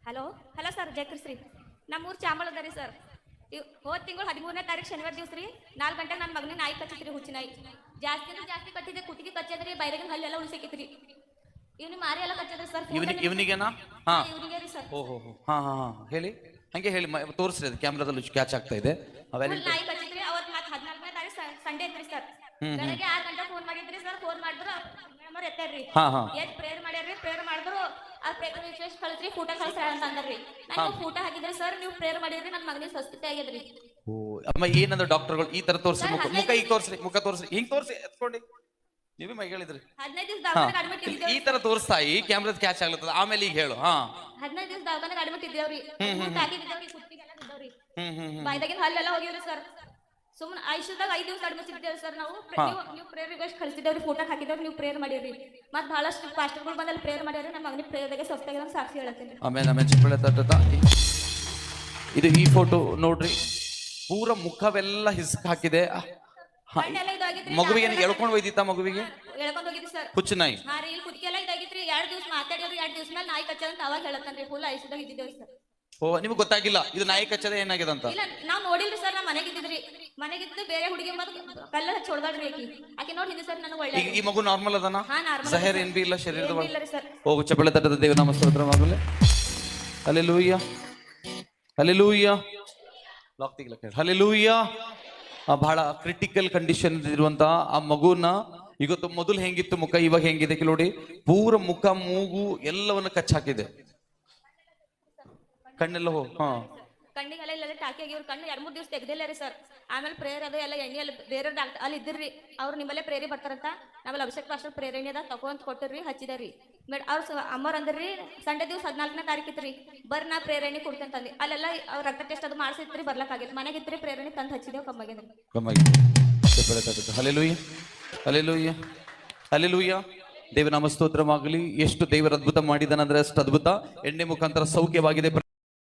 Hello hello sir ಜಯಕೃಷ್ರಿ ನಮ್ಮೂರು ಚಾಮಳದ ರೀ sir. ಹೋದ ತಿಂಗಳು 13ನೇ ತಾರೀಕು ಶನಿವಾರ ದಿವಸ ರೀ 4 ಗಂಟೆಗೆ ನನ್ನ ಮಗನಿಗೆ ನಾಯಿ ಕಚ್ಚಿತ್ರಿ, ಹುಚ್ಚಿ ನಾಯಿ. ಜಾಸ್ತಿ ಕಚ್ಚಿದೆ, ಕುತ್ತಿಗೆ ಕಚ್ಚದ್ರಿ, ಬೈರಗಿನ ಹಲ್ಲೆಲ್ಲ ಉಳಿಸಿಕಿತ್ರಿ. ಇವ್ನಿಗೆ ಮಾರಿ ಎಲ್ಲ ಕಚ್ಚದ್ರಿ ಸರ್. ಇವನಿಗೇನಾ? ಹಾ, ಇವನಿಗೆ ರೀ ಸರ್. ಓಹೋ, ಹಾ ಹಾ ಹಾ, ಹೇಳಿ, ಹಂಗೆ ಹೇಳಿ, ತೋರಿಸ್ರಿ, ಅದು ಕ್ಯಾಮ್ರಾದಲ್ಲಿ ಕ್ಯಾಚ್ ಆಗ್ತಾ ಇದೆ. ನಾಯಿ ಕಚ್ಚಿದ್ರಿ. ಅವತ್ತು ಮತ್ತೆ 14ನೇ ತಾರೀಕು ಸಂಡೇ ಐತ್ರಿ ಸರ್. ಬೆಳಗ್ಗೆ 6 ಗಂಟೆಗೆ ಫೋನ್ ಮಾಡಿದ್ರಿ ಸರ್. ಫೋನ್ ಮಾಡಿದ್ರು ಮೇಡಮ್ ಎತ್ತಾರ್ರಿ, ಎದ್ದು ಪ್ರೇಯರ್ ಮಾಡ್ಯಾರ್ರಿ. ಪ್ರೇಯರ್ ಮಾಡಿದ್ರು ಆ ಪ್ರೇಯರ್ ವಿಶೇಷ ಕಳಿಸ್ರಿ, ಫೋಟೋ ಕಳಿಸ್ರಿ ಅಂತ ಅಂದ್ರಿ. ನಾನು ಫೋಟೋ ಹಾಕಿದ್ರಿ ಸರ್, ನೀವು ಪ್ರೇಯರ್ ಮಾಡಿದ್ರಿ, ನನ್ನ ಮಗನಿಗೆ ಸ್ವಸ್ಥತೆ ಆಗ್ಯದ್ರಿ. ಓ ಅಮ್ಮ, ಏನಂದ್ರೆ ಡಾಕ್ಟರ್ಗಳು ಈ ತರ ತೋರಿಸ್ರಿ, ಮುಖ ಈಗ ತೋರಿಸ್ರಿ, ಮುಖ ತೋರಿಸ್ರಿ, ಹಿಂಗ್ ತೋರಿಸಿ, ಎತ್ಕೊಂಡಿ, ನೀವೇ ಮೈ ಹೇಳಿದ್ರಿ. 15 ದಿವಸ ದವಾಖಾನೆಗೆ ಅಡ್ಮಿಟ್ ಈ ಇದ್ದೇವ್ರಿ. ತರ ತೋರಿಸ್ತಾ ಈ ಕ್ಯಾಮ್ರಾ ಕ್ಯಾಚ್ ಆಗ್ಲತ್ತದ. ಆಮೇಲೆ ಈಗ ಹೇಳು. ಹಾ, 15 ದಿವಸ ದವಾಖಾನೆಗೆ ಅಡ್ಮಿಟ್ ಇದ್ದೇವ್ರಿ. ಹಾಕಿದ್ದೇವ್ರಿ, ಕುತ್ತಿಗೆಲ್ಲ ಬಿದ್ದವ್ರಿ, ಬಾಯ್ದಾಗಿನ ಹಲ್ಲೆಲ್ಲ ಹೋಗಿವ್ರಿ ಸರ್. ಸುಮ್ಮನೆ ಐಶ್ವರ್ಯದಾಗ 5 ದಿವಸ ಅಡ್ಮಿಟ್ ಇದ್ದೇವೆ ಸರ್. ನಾವು ನೀವು ಪ್ರೇಯರ್ ರಿಕ್ವೆಸ್ಟ್ ಕಳಿಸಿದ್ದೇವ್ರಿ, ಫೋಟೋ ಹಾಕಿದ್ದೇವ್ರಿ, ನೀವು ಪ್ರೇಯರ್ ಮಾಡಿರಿ. ಮತ್ತೆ ಬಹಳಷ್ಟು ಪಾಸ್ಟರ್ಗಳು ಬಂದಲ್ಲಿ ಪ್ರೇಯರ್ ಮಾಡ್ಯಾರ. ನಮ್ಮ ಮಗನಿಗೆ ಪ್ರೇಯರ್ದಾಗೆ ಸ್ವಸ್ಥಾಗಿ ಸಾಕ್ಷಿ ಹೇಳತ್ತೀನಿ. ಆಮೇಲೆ ಚಿಕ್ಕಬಳ್ಳಿ ತಟ್ಟದ ಇದು ಈ ಫೋಟೋ ನೋಡ್ರಿ, ಪೂರ ಮುಖವೆಲ್ಲ ಹಿಸ್ಕ್ ಹಾಕಿದೆ. ಮಗುವಿಗೆ ಎಳ್ಕೊಂಡು ಒಯ್ದಿತ್ತ? ಮಗುವಿಗೆ ಎಳ್ಕೊಂಡು ಹೋಗಿದ್ರಿ ಸರ್, ಹುಚ್ಚು ನಾಯಿ. ಹಾ ರೀ, ಇಲ್ಲಿ ಕುತ್ತಿಗೆ ಎಲ್ಲ ಇದಾಗಿತ್ರಿ. 2 ದಿವಸ ಮಾತಾಡ್ಯವ್ರಿ. 2 ದಿವಸ ಮೇಲೆ ನಾಯಿ ಕಚ್ಚದಂತ ಅವಾಗ ಹೇಳತ್ತನ್ರಿ. Full ಐಶ್ವರ್ಯದಾಗ ಇದ್ದಿದ್ದೇವ್ರಿ sir. ಓ, ನಿಮ್ಗೆ ಗೊತ್ತಾಗಿಲ್ಲ ಇದು ನಾಯಿ ಕಚ್ಚದ ಏನಾಗಿದೆ ಅಂತ? ಇಲ್ಲ, ನಾವ್ ನೋಡಿಲ್ರಿ ಸರ್. ನಾ ಮನೆಗಿದ್ದಿದ್ರಿ. ಮನೆಗಿದ್ದು ಬೇರೆ ಹುಡುಗಿ ಬಂದು ಕಲ್ಲ ಹಚ್ಚಿ ಹೊಡ್ದಾಡ್ರಿ ಆಕಿ ನೋಡಿ ಹಿಂದೆ ಸರ್. ನನಗೆ ಒಳ್ಳೆ ಈ ಮಗು ನಾರ್ಮಲ್ ಅದನ? ಹಾ, ನಾರ್ಮಲ್. ಜಹರ್ ಏನ್ ಬಿ ಇಲ್ಲ ಶರೀರದ ಇಲ್ಲ ರೀ ಸರ್. ಹೋಗು, ಚಪ್ಪಳೆ ತಟ್ಟದ ದೇವನಾಮ ಸ್ತೋತ್ರವಾಗಲಿ. Hallelujah, hallelujah. ಲಾಕ್ ತೆಗಿಲ ಕೇಳಿ. ಹಲ್ಲೆಲೂಯಾ. ಬಹಳ ಕ್ರಿಟಿಕಲ್ ಕಂಡೀಷನ್ ಇರುವಂತ ಆ ಮಗುನ ಇವತ್ತು ಮೊದಲು ಹೆಂಗಿತ್ತು ಮುಖ, ಇವಾಗ ಹೆಂಗಿದೆ ನೋಡಿ. ಪೂರ ಮುಖ, ಮೂಗು ಎಲ್ಲವನ್ನ ಕಚ್ಚಾಕಿದೆ. ಕಣ್ಣೆಲ್ಲ ಕಣ್ಣಿಗೆಲ್ಲ ಇಲ್ಲ ಟಾಕಿ ಆಗಿವ್ರ. ಕಣ್ಣು 2-3 ದಿವಸ ತೆಗ್ದಿಲ್ಲ ರೀ ಸರ್. ಆಮೇಲೆ ಪ್ರೇಯರ್ ಅದು ಎಲ್ಲ ಎಣ್ಣೆ ಅಲ್ಲಿ ಬೇರೆ ಡಾಕ್ಟರ್ ಅಲ್ಲಿ ಇದ್ದಿರ್ರಿ. ಅವ್ರು ನಿಮ್ಮಲ್ಲೇ ಪ್ರೇರಿ ಬರ್ತಾರಂತ. ನಾವೆಲ್ಲ ಅಭಿಷೇಕ್ ಪಾಸ್ಟರ್ ಪ್ರೇರ್ ಎಣ್ಣೆ ಅದ ತಗೊಂತ ಕೊಟ್ಟಿರ್ರಿ, ಹಚ್ಚಿದಾರಿ. ಅವ್ರು ಅಮ್ಮರ್ ಅಂದ್ರಿ ಸಂಡೆ ದಿವಸ 14ನೇ ತಾರೀಕು ಇತ್ರಿ, ಬರ್ರಿ ನಾ ಪ್ರೇರ್ ಎಣ್ಣೆ ಕೊಡ್ತೇನೆ ತಂದಿ. ಅಲ್ಲೆಲ್ಲ ಅವ್ರ ರಕ್ತ ಟೆಸ್ಟ್ ಅದು ಮಾಡಿಸಿತ್ರಿ, ಬರ್ಲಕ್ಕಾಗಿಲ್ಲ. ಮನೆಗಿತ್ರಿ ಪ್ರೇರ್ ಎಣ್ಣೆ ತಂದು ಹಚ್ಚಿದೇವು, ಕಮ್ಮಾಗಿದ್ರಿ. ಹಲ್ಲೆಲೂಯಾ, ಹಲ್ಲೆಲೂಯಾ, ಹಲ್ಲೆಲೂಯಾ. ದೇವನಾಮ ಸ್ತೋತ್ರವಾಗಲಿ. ಎಷ್ಟು ದೇವರ ಅದ್ಭುತ ಮಾಡಿದಾನಂದ್ರೆ ಅಷ್ಟು ಅದ್ಭುತ. ಎಣ್ಣೆ ಮುಖಾಂತರ ಸೌಖ್ಯವಾಗಿದೆ.